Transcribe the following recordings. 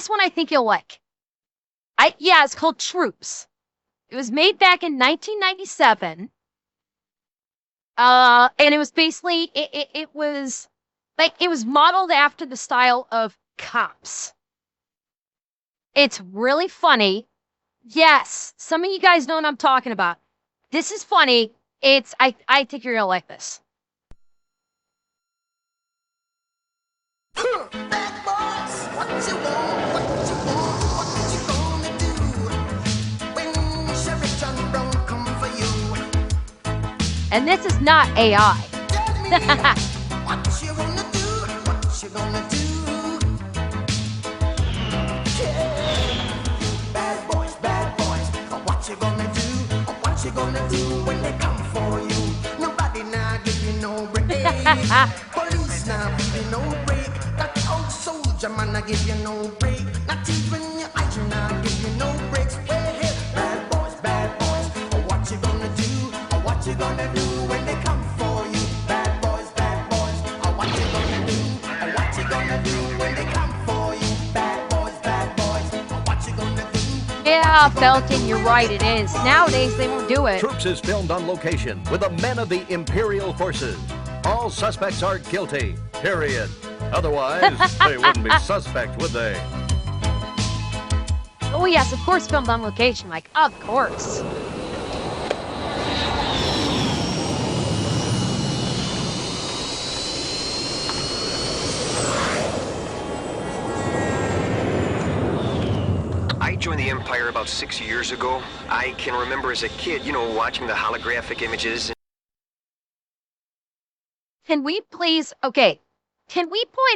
this one I think you'll like. Yeah, it's called Troops. It was made back in 1997. And it was basically, it was modeled after the style of Cops. It's really funny. Yes, some of you guys know what I'm talking about. This is funny. I think you're gonna like this. Bad boys, what you want, what you gonna do when Sheriff John Brown come for you? And this is not AI. Tell me what you gonna do, what you gonna do? Yeah. Bad boys, what you gonna do, what you gonna do when they come for you? Nobody now give you no break. Police now give you no break. That old soldier man I give you no break. Not even your eyes now give you no breaks. Well, hey, bad boys, what you gonna do? What you gonna do when they come for you? Bad boys, what you gonna do? What you gonna do when they come for you? Bad boys, what you gonna do? Yeah, Falcon, you're right, it is. Nowadays, they won't do it. Troops is filmed on location with the men of the Imperial Forces. All suspects are guilty, period. Otherwise, they wouldn't be suspect, would they? Oh yes, of course filmed on location, like, of course. I joined the Empire about 6 years ago. I can remember as a kid, watching the holographic images. Can we please point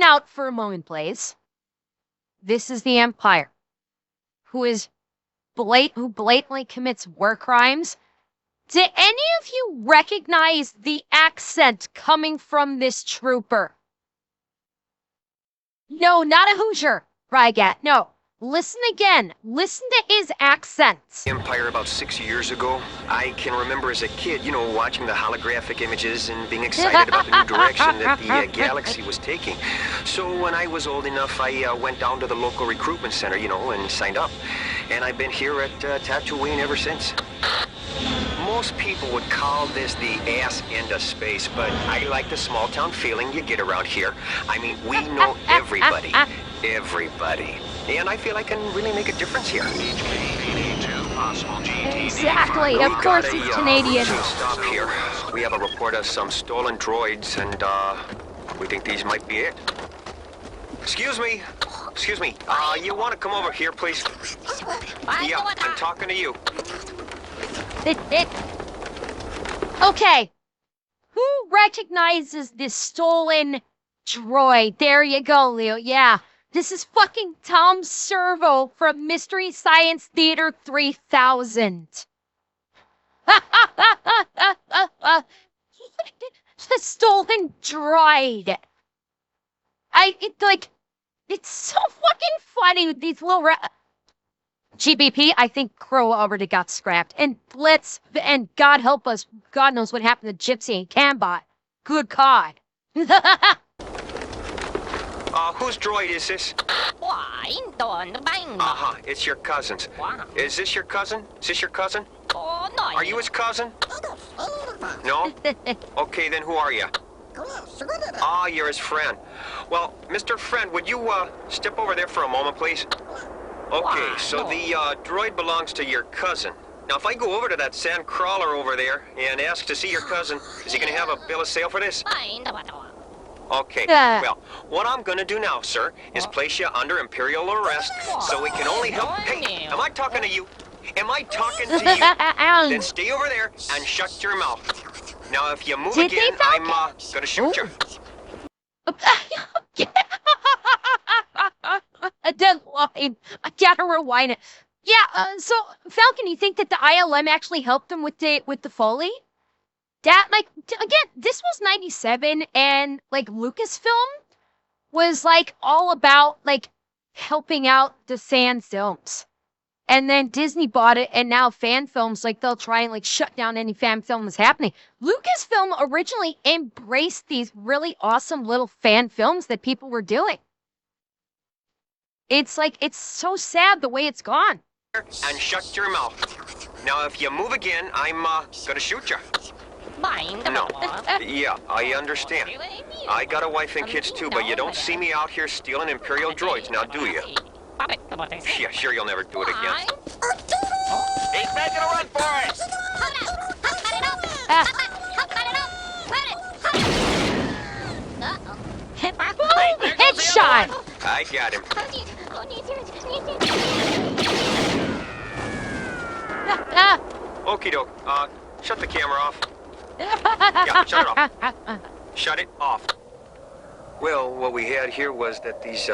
out for a moment, please? This is the Empire, who blatantly commits war crimes. Do any of you recognize the accent coming from this trooper? No, not a Hoosier, Rygat, no. Listen again. Listen to his accent. Empire about 6 years ago. I can remember as a kid, watching the holographic images and being excited about the new direction that the galaxy was taking. So when I was old enough, I went down to the local recruitment center, and signed up. And I've been here at Tatooine ever since. Most people would call this the ass end of space, but I like the small town feeling you get around here. I mean, we know everybody. Everybody. And I feel I can really make a difference here. Exactly. Of course he's Canadian. Stop here. We have a report of some stolen droids, and we think these might be it. Excuse me. You want to come over here, please? Yeah, I'm talking to you. Okay. Who recognizes this stolen droid? There you go, Leo. Yeah. This is fucking Tom Servo from Mystery Science Theater 3000. The stolen droid. It's so fucking funny with these little GBP, I think Crow already got scrapped. And Blitz, and God help us, God knows what happened to Gypsy and Cambot. Good God. Whose droid is this? Uh-huh, it's your cousin's. Is this your cousin? Are you his cousin? No? Okay, then who are you? You're his friend. Well, Mr. Friend, would you, step over there for a moment, please? Okay, so the, droid belongs to your cousin. Now, if I go over to that sand crawler over there and ask to see your cousin, is he gonna have a bill of sale for this? Okay, well, what I'm gonna do now, sir, is place you under Imperial arrest so we can only help... Hey, am I talking to you? Am I talking to you? Then stay over there and shut your mouth. Now, if you move again, I'm, gonna shoot you. A deadline. I gotta rewind it. Yeah, so, Falcon, you think that the ILM actually helped him with the Foley? That, again, this was 97, and, Lucasfilm was, all about, helping out the fan films. And then Disney bought it, and now fan films, they'll try and, shut down any fan film that's happening. Lucasfilm originally embraced these really awesome little fan films that people were doing. It's like, it's so sad the way it's gone. And shut your mouth. Now, if you move again, I'm gonna shoot you. No. Yeah, I understand. I got a wife and kids too, but you don't see me out here stealing Imperial droids, now do you? Yeah, sure you'll never do it again. He's making a run for it! Headshot! I got him. Okie doke. Shut the camera off. Yeah, shut it off. Shut it off. Well, what we had here was that these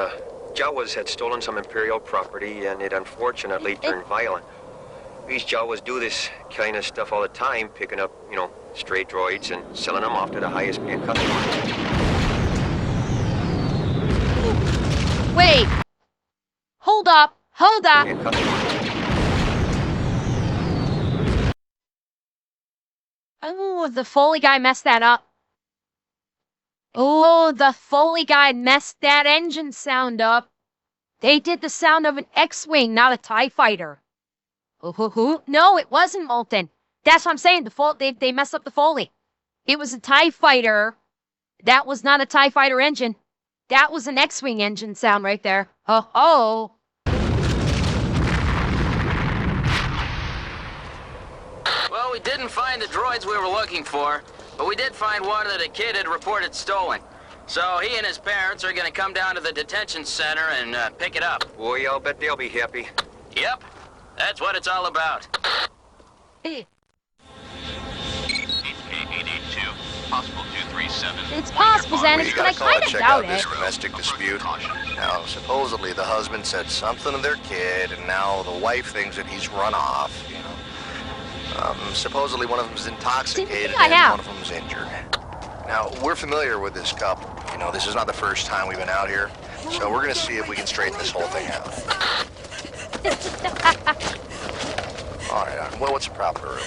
Jawas had stolen some Imperial property, and it unfortunately turned violent. These Jawas do this kind of stuff all the time, picking up, you know, stray droids and selling them off to the highest paying customers. Wait. Hold up. Hold up. Paying customers. Oh, the Foley guy messed that up. Oh, the Foley guy messed that engine sound up. They did the sound of an X-Wing, not a TIE fighter. No, it wasn't Molten. That's what I'm saying. They messed up the Foley. It was a TIE fighter. That was not a TIE fighter engine. That was an X-Wing engine sound right there. Oh. Well, we didn't find the droids we were looking for, but we did find one that a kid had reported stolen. So he and his parents are going to come down to the detention center and pick it up. Boy, I'll bet they'll be happy. Yep, that's what it's all about. Hey, HK882, possible 237. it's possible, Xanax, but I kind of doubt this it. domestic dispute. Now, supposedly the husband said something to their kid, and now the wife thinks that he's run off, you know. Supposedly one of them is intoxicated I and have. one of them is injured. Now, we're familiar with this couple. You know, this is not the first time we've been out here, so we're going to see if we can straighten this whole thing out. All right, well, what's the problem, Rue?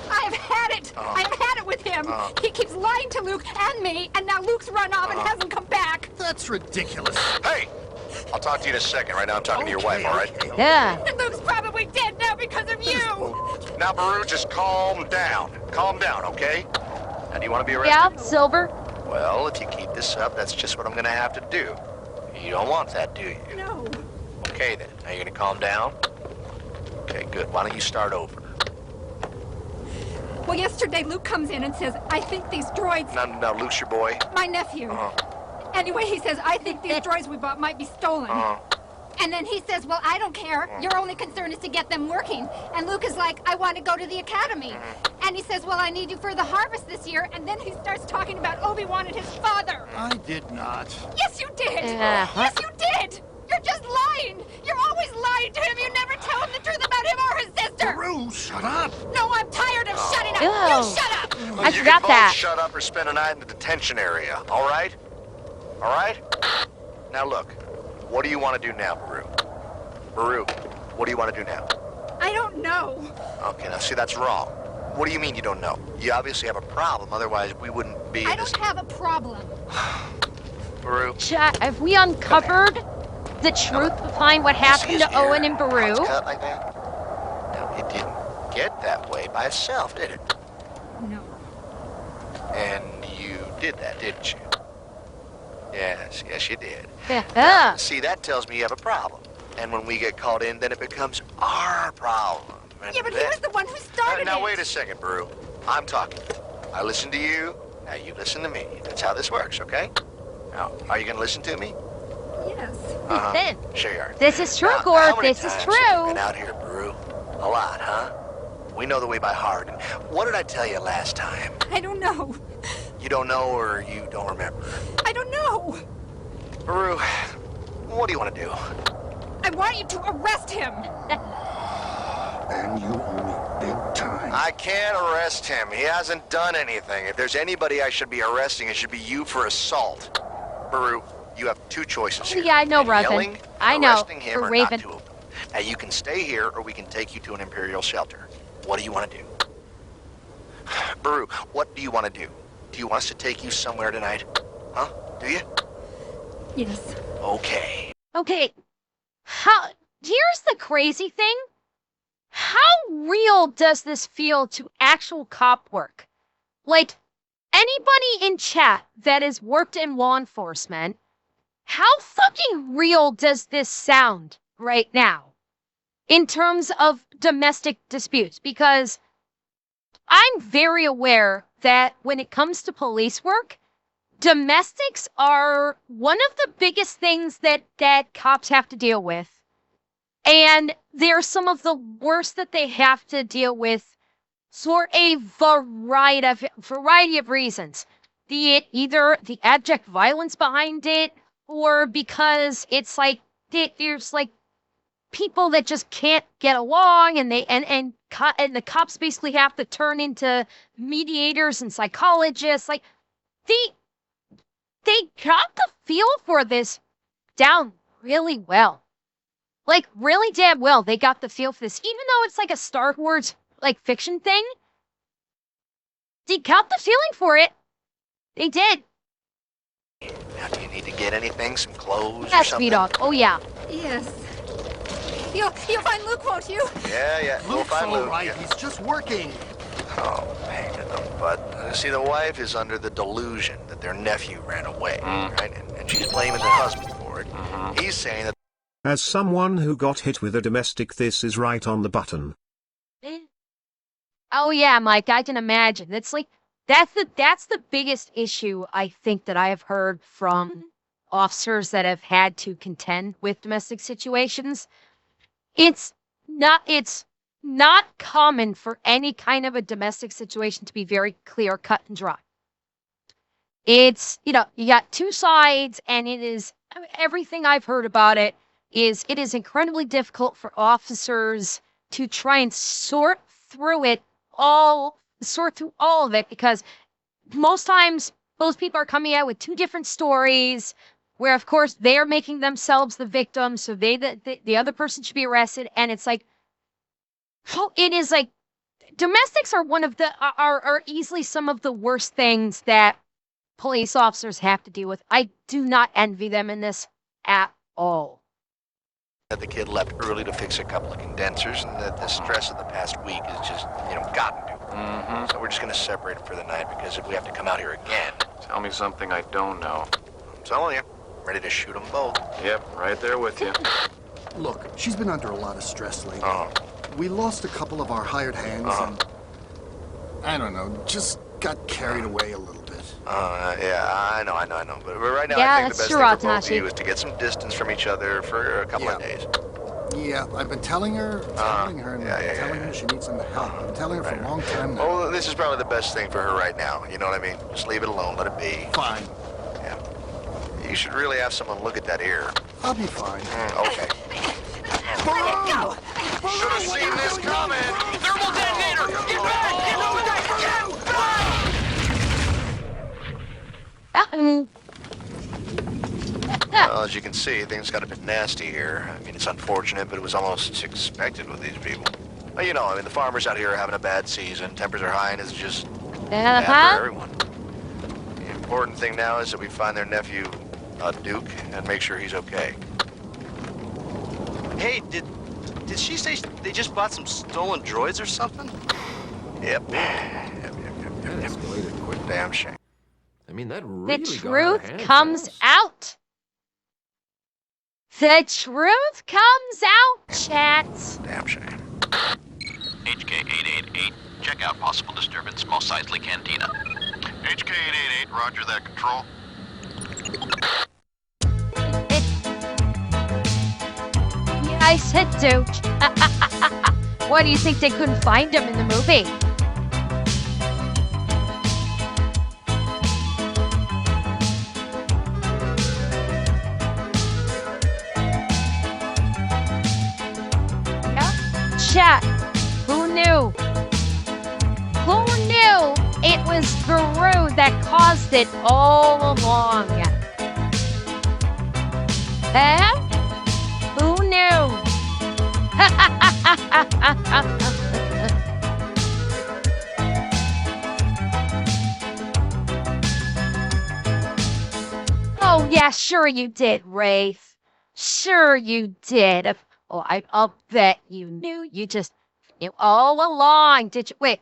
I've had it! I've had it with him! He keeps lying to Luke and me, and now Luke's run off and hasn't come back! That's ridiculous. Hey! I'll talk to you in a second. Right now I'm talking to your wife, all right? Yeah. And Luke's probably dead now because of you! Now, Baru, just calm down. Calm down, okay? Now, do you want to be arrested? Yeah, Silver. Well, if you keep this up, that's just what I'm going to have to do. You don't want that, do you? No. Okay, then. Now, you're going to calm down? Okay, good. Why don't you start over? Well, yesterday Luke comes in and says, I think these droids... Now, Luke's your boy? My nephew. Anyway, he says, I think these droids we bought might be stolen. And then he says, well, I don't care. Your only concern is to get them working. And Luke is like, I want to go to the academy. And he says, well, I need you for the harvest this year. And then he starts talking about Obi-Wan and his father. I did not. Yes, you did. Yeah. Yes, you did. You're just lying. You're always lying to him. You never tell him the truth about him or his sister. Rue, shut up. No, I'm tired of shutting up. Ew. You shut up. I You forgot can both that. shut up or spend a night in the detention area, all right? All right? Now, look. What do you want to do now, Baru? Baru, what do you want to do now? I don't know. Okay, now see, that's wrong. What do you mean you don't know? You obviously have a problem, otherwise we wouldn't be I in this... don't have a problem. Baru, Chat, have we uncovered the truth behind what happened to Owen and Baru? Cut like that? No, it didn't get that way by itself, did it? No. And you did that, didn't you? Yes, you did. Yeah. See, that tells me you have a problem. And when we get called in, then it becomes our problem. And Yeah, but he then- was the one who started Now, it. wait a second, Baru. I'm talking. I listen to you, now you listen to me. That's how this works, okay? Now, are you going to listen to me? Yes. Then, Sure you are. this is true, Now, Gord. how many This is times have you true. been out here, Baru? A lot, huh? We know the way by heart. And what did I tell you last time? I don't know. You don't know or you don't remember? I don't know. Baru, what do you want to do? I want you to arrest him. And you owe me big time. I can't arrest him. He hasn't done anything. If there's anybody I should be arresting, it should be you for assault. Baru, you have two choices here. Yeah, I know, And Raven. yelling, I know, arresting him, for or Raven. not to him. Now, you can stay here, or we can take you to an Imperial shelter. What do you want to do? Baru, what do you want to do? Do you want us to take you somewhere tonight? Huh? Do you? Yes. Okay. Okay. How, here's the crazy thing. How real does this feel to actual cop work? Like, anybody in chat that has worked in law enforcement, how fucking real does this sound right now in terms of domestic disputes? Because I'm very aware that when it comes to police work, domestics are one of the biggest things that cops have to deal with. And they're some of the worst that they have to deal with for a variety of reasons. Be it either the abject violence behind it, or because it's like there's like people that just can't get along, and the cops basically have to turn into mediators and psychologists. Like they got the feel for this down really well. Like, really damn well, they got the feel for this. Even though it's like a Star Wars, like, fiction thing, they got the feeling for it. They did. Now, do you need to get anything? Some clothes or Yes, something? V-Dog. Oh, yeah. Yes. You'll find Luke, won't you? Yeah, we'll Luke's find all Luke. right. Yeah. He's just working. Oh, pain in the butt. See, the wife is under the delusion that their nephew ran away, right? And she's blaming the husband for it. He's saying that As someone who got hit with a domestic, this is right on the button. Oh, yeah, Mike, I can imagine. That's the biggest issue I think that I have heard from officers that have had to contend with domestic situations. It's not common for any kind of a domestic situation to be very clear, cut, and dry. It's, you got two sides, and everything I've heard about it is incredibly difficult for officers to try and sort through all of it, because most times those people are coming out with two different stories, where of course they are making themselves the victim, so the other person should be arrested, and it's like, it is like, domestics are are easily some of the worst things that police officers have to deal with. I do not envy them in this at all. the kid left early to fix a couple of condensers, and that the stress of the past week has just, gotten to him. So we're just going to separate him for the night, because if we have to come out here again... Tell me something I don't know. I'm telling you, I'm ready to shoot them both. Yep, right there with you. Look, she's been under a lot of stress lately. Uh-huh. We lost a couple of our hired hands, and I don't know, just got carried away a little bit. Yeah, I know. But right now, Yeah, I think the that's best true, thing for both of Atanashi. you is to get some distance from each other for a couple of days. Yeah, I've been telling her, and telling her she needs some help. I'm telling her for a long time now. Well, this is probably the best thing for her right now. You know what I mean? Just leave it alone, let it be. Fine. Yeah. You should really have someone look at that ear. I'll be fine. Okay. Go! Should have seen this coming. Thermal detonator! Get back! Well, as you can see, things got a bit nasty here. I mean, it's unfortunate, but it was almost expected with these people. Well, the farmers out here are having a bad season. Tempers are high, and it's just bad for everyone. The important thing now is that we find their nephew, Duke, and make sure he's okay. Hey, did she say they just bought some stolen droids or something? Yep. Damn shame. I mean, that The really got out of truth hand comes fast. out. The truth comes out, chats. Damn shame. HK-888, check out possible disturbance, most likely Cantina. HK-888, roger that, control. Yeah, I said Duke. Why do you think they couldn't find him in the movie? Chat, who knew? Who knew it was Guru that caused it all along? Huh? Who knew? Oh, yeah, sure you did, Wraith. Sure you did. Oh, I'll bet you knew. You just knew all along, did you? Wait,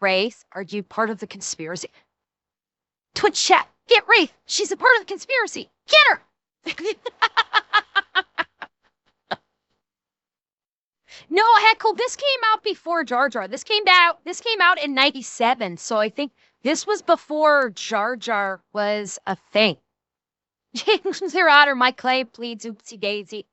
Wraith, are you part of the conspiracy? Twitch chat, get Wraith. She's a part of the conspiracy. Get her. No, Heckle, this came out before Jar Jar. This came out in 97, so I think this was before Jar Jar was a thing. James, Your Honor, my claim pleads oopsie daisy.